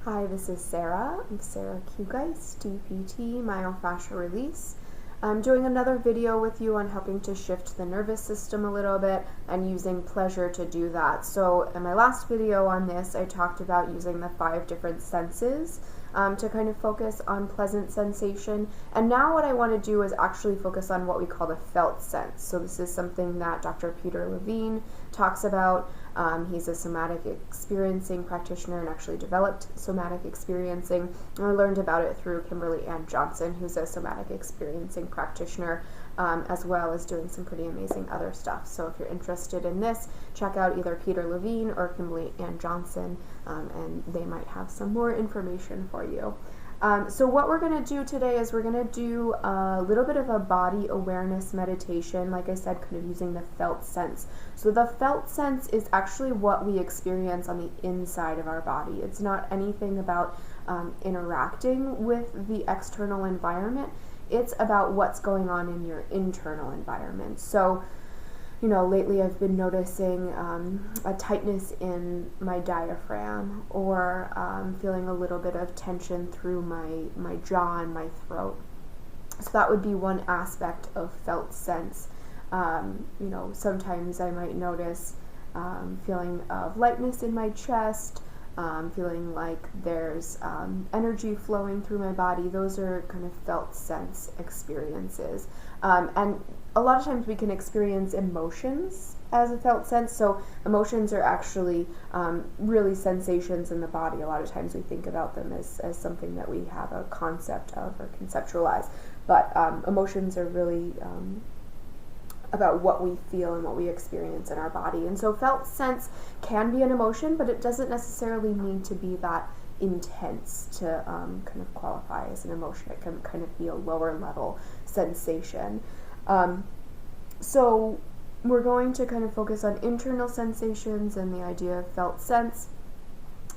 Hi, this is Sarah. I'm Sarah Kugeist, DPT, myofascial release. I'm doing another video with you on helping to shift the nervous system a little bit and using pleasure to do that. So in my last video on this, I talked about using the 5 different senses to kind of focus on pleasant sensation. And now what I want to do is actually focus on what we call the felt sense. So this is something that Dr. Peter Levine talks about. He's a somatic experiencing practitioner and actually developed somatic experiencing. And I learned about it through Kimberly Ann Johnson, who's a somatic experiencing practitioner, as well as doing some pretty amazing other stuff. So if you're interested in this, check out either Peter Levine or Kimberly Ann Johnson, and they might have some more information for you. So what we're going to do today is we're going to do a little bit of a body awareness meditation, like I said, kind of using the felt sense. So the felt sense is actually what we experience on the inside of our body. It's not anything about interacting with the external environment. It's about what's going on in your internal environment. So lately I've been noticing a tightness in my diaphragm, or feeling a little bit of tension through my jaw and my throat. So that would be one aspect of felt sense. Sometimes I might notice feeling of lightness in my chest, feeling like there's energy flowing through my body. Those are kind of felt sense experiences. And a lot of times we can experience emotions as a felt sense. So emotions are actually really sensations in the body. A lot of times we think about them as something that we have a concept of or conceptualize. But emotions are really about what we feel and what we experience in our body. And so felt sense can be an emotion, but it doesn't necessarily need to be that intense to kind of qualify as an emotion. It can kind of be a lower level sensation. So we're going to kind of focus on internal sensations and the idea of felt sense,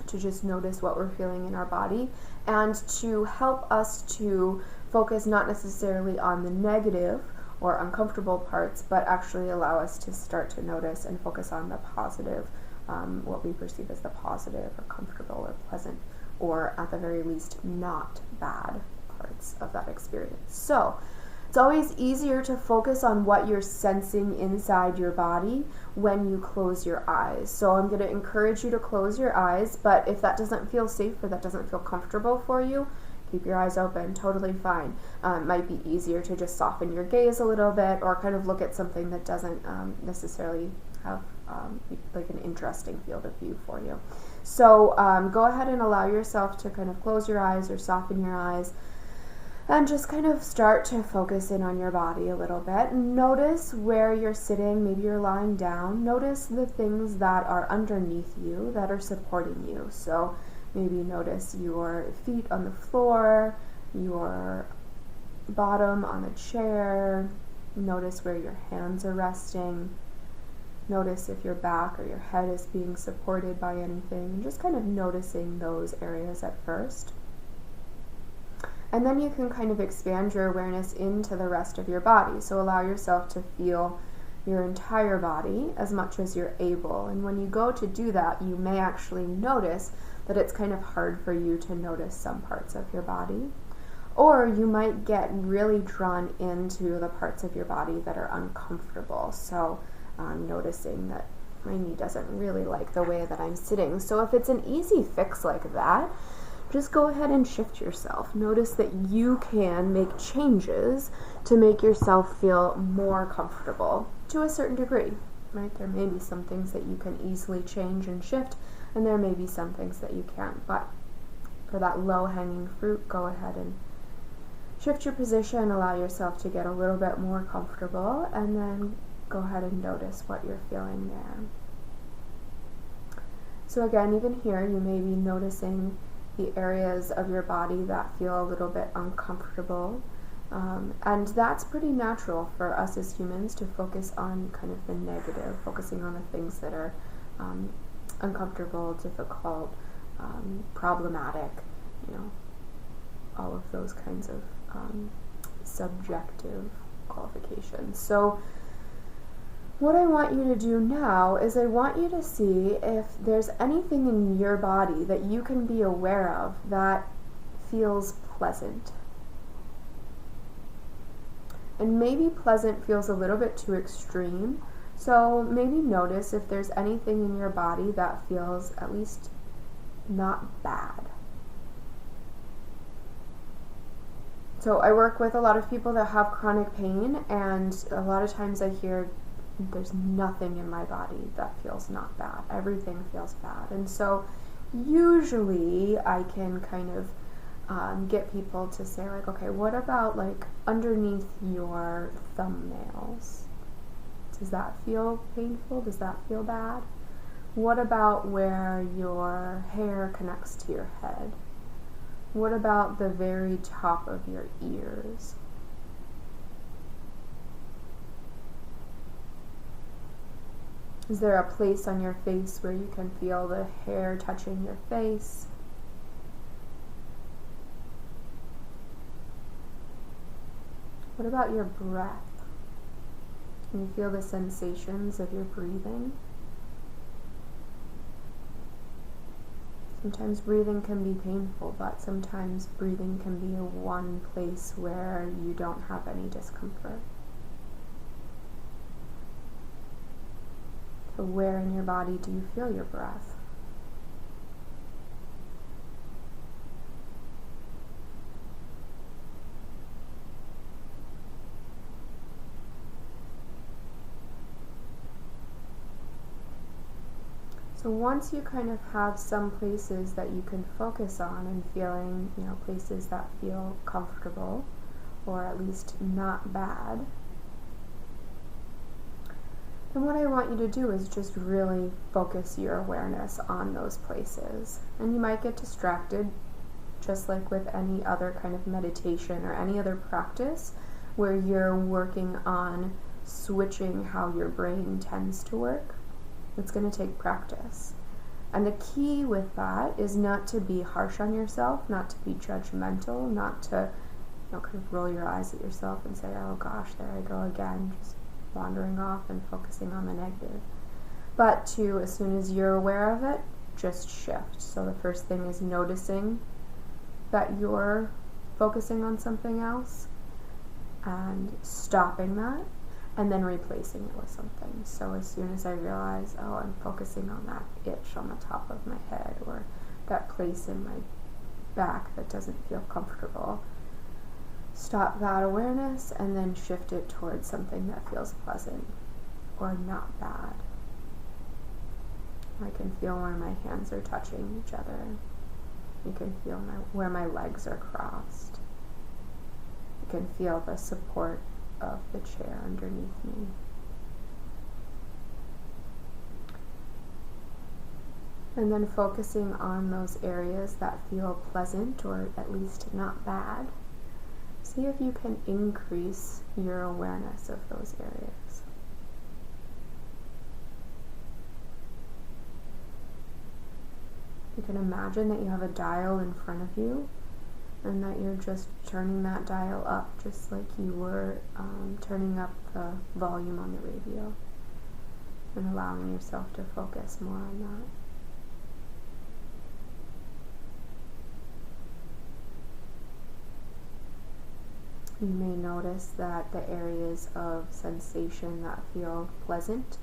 to just notice what we're feeling in our body, and to help us to focus not necessarily on the negative or uncomfortable parts, but actually allow us to start to notice and focus on the positive, what we perceive as the positive or comfortable or pleasant, or at the very least not bad parts of that experience. So it's always easier to focus on what you're sensing inside your body when you close your eyes. So I'm going to encourage you to close your eyes, but if that doesn't feel safe or that doesn't feel comfortable for you, keep your eyes open, totally fine. It might be easier to just soften your gaze a little bit, or kind of look at something that doesn't necessarily have like an interesting field of view for you. So go ahead and allow yourself to kind of close your eyes or soften your eyes, and just kind of start to focus in on your body a little bit. Notice where you're sitting. Maybe you're lying down. Notice the things that are underneath you that are supporting you. So maybe notice your feet on the floor, your bottom on the chair. Notice where your hands are resting. Notice if your back or your head is being supported by anything. And just kind of noticing those areas at first. And then you can kind of expand your awareness into the rest of your body. So allow yourself to feel your entire body as much as you're able. And when you go to do that, you may actually notice that it's kind of hard for you to notice some parts of your body. Or you might get really drawn into the parts of your body that are uncomfortable. So noticing that my knee doesn't really like the way that I'm sitting. So if it's an easy fix like that, just go ahead and shift yourself. Notice that you can make changes to make yourself feel more comfortable to a certain degree, right? There may be some things that you can easily change and shift, and there may be some things that you can't. But for that low-hanging fruit, go ahead and shift your position, allow yourself to get a little bit more comfortable, and then go ahead and notice what you're feeling there. So again, even here, you may be noticing the areas of your body that feel a little bit uncomfortable. And that's pretty natural for us as humans to focus on kind of the negative, focusing on the things that are uncomfortable, difficult, problematic, all of those kinds of subjective qualifications. So What I want you to do now is I want you to see if there's anything in your body that you can be aware of that feels pleasant. And maybe pleasant feels a little bit too extreme, so maybe notice if there's anything in your body that feels at least not bad. So I work with a lot of people that have chronic pain, and a lot of times I hear, there's nothing in my body that feels not bad. Everything feels bad. And so usually I can kind of get people to say, like, okay, what about like underneath your thumbnails? Does that feel painful? Does that feel bad? What about where your hair connects to your head? What about the very top of your ears? Is there a place on your face where you can feel the hair touching your face? What about your breath? Can you feel the sensations of your breathing? Sometimes breathing can be painful, but sometimes breathing can be one place where you don't have any discomfort. So where in your body do you feel your breath? So once you kind of have some places that you can focus on and feeling, places that feel comfortable or at least not bad, then what I want you to do is just really focus your awareness on those places. And you might get distracted, just like with any other kind of meditation or any other practice where you're working on switching how your brain tends to work. It's going to take practice. And the key with that is not to be harsh on yourself, not to be judgmental, not to kind of roll your eyes at yourself and say, oh gosh, there I go again, just wandering off and focusing on the negative. But to, as soon as you're aware of it, just shift. So the first thing is noticing that you're focusing on something else and stopping that, and then replacing it with something. So as soon as I realize, oh, I'm focusing on that itch on the top of my head or that place in my back that doesn't feel comfortable, stop that awareness and then shift it towards something that feels pleasant or not bad. I can feel where my hands are touching each other. You can feel where my legs are crossed. You can feel the support of the chair underneath me. And then focusing on those areas that feel pleasant or at least not bad. See if you can increase your awareness of those areas. You can imagine that you have a dial in front of you and that you're just turning that dial up just like you were turning up the volume on the radio, and allowing yourself to focus more on that. You may notice that the areas of sensation that feel pleasant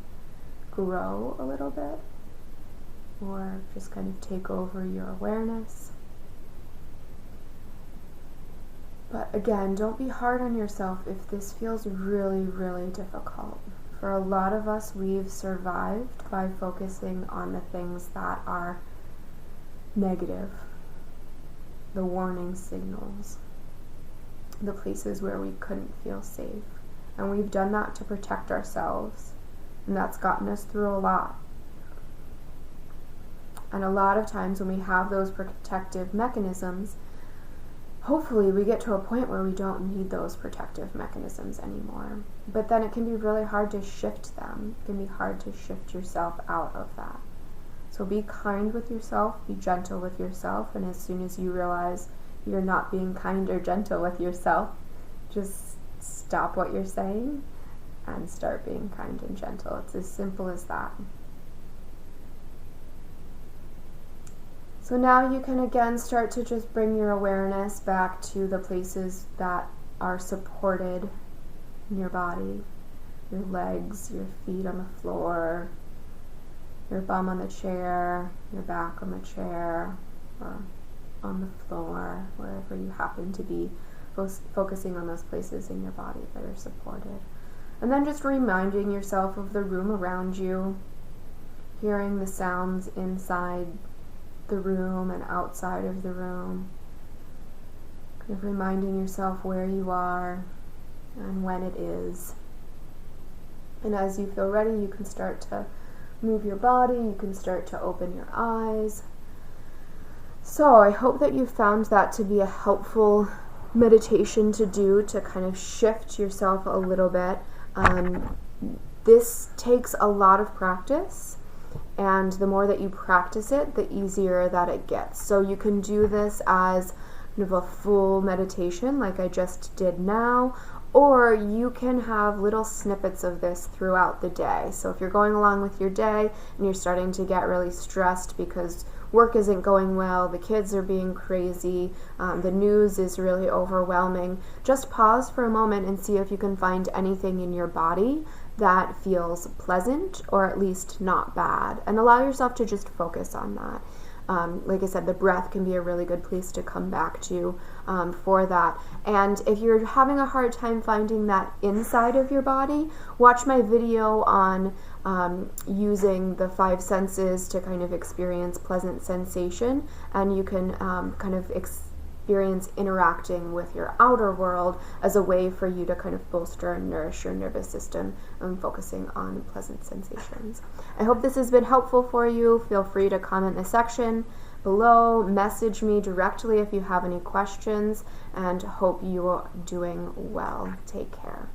grow a little bit, or just kind of take over your awareness. But again, don't be hard on yourself if this feels really, really difficult. For a lot of us, we've survived by focusing on the things that are negative, the warning signals, the places where we couldn't feel safe. And we've done that to protect ourselves, and that's gotten us through a lot. And a lot of times when we have those protective mechanisms, hopefully we get to a point where we don't need those protective mechanisms anymore. But then it can be really hard to shift them. It can be hard to shift yourself out of that. So be kind with yourself, be gentle with yourself, and as soon as you realize you're not being kind or gentle with yourself, just stop what you're saying and start being kind and gentle. It's as simple as that. So now you can again start to just bring your awareness back to the places that are supported in your body. Your legs, your feet on the floor, your bum on the chair, your back on the chair, or on the floor, wherever you happen to be, focusing on those places in your body that are supported. And then just reminding yourself of the room around you, hearing the sounds inside the room and outside of the room, kind of reminding yourself where you are and when it is. And as you feel ready, you can start to move your body, you can start to open your eyes. So I hope that you found that to be a helpful meditation to do, to kind of shift yourself a little bit. This takes a lot of practice, and the more that you practice it, the easier that it gets. So you can do this as kind of a full meditation like I just did now, or you can have little snippets of this throughout the day. So if you're going along with your day and you're starting to get really stressed because work isn't going well, the kids are being crazy, the news is really overwhelming, just pause for a moment and see if you can find anything in your body that feels pleasant or at least not bad, and allow yourself to just focus on that. Like I said, the breath can be a really good place to come back to for that. And if you're having a hard time finding that inside of your body, watch my video on using the 5 senses to kind of experience pleasant sensation, and you can kind of experience interacting with your outer world as a way for you to kind of bolster and nourish your nervous system, focusing on pleasant sensations. I hope this has been helpful for you. Feel free to comment in the section below, message me directly if you have any questions, and hope you are doing well. Take care.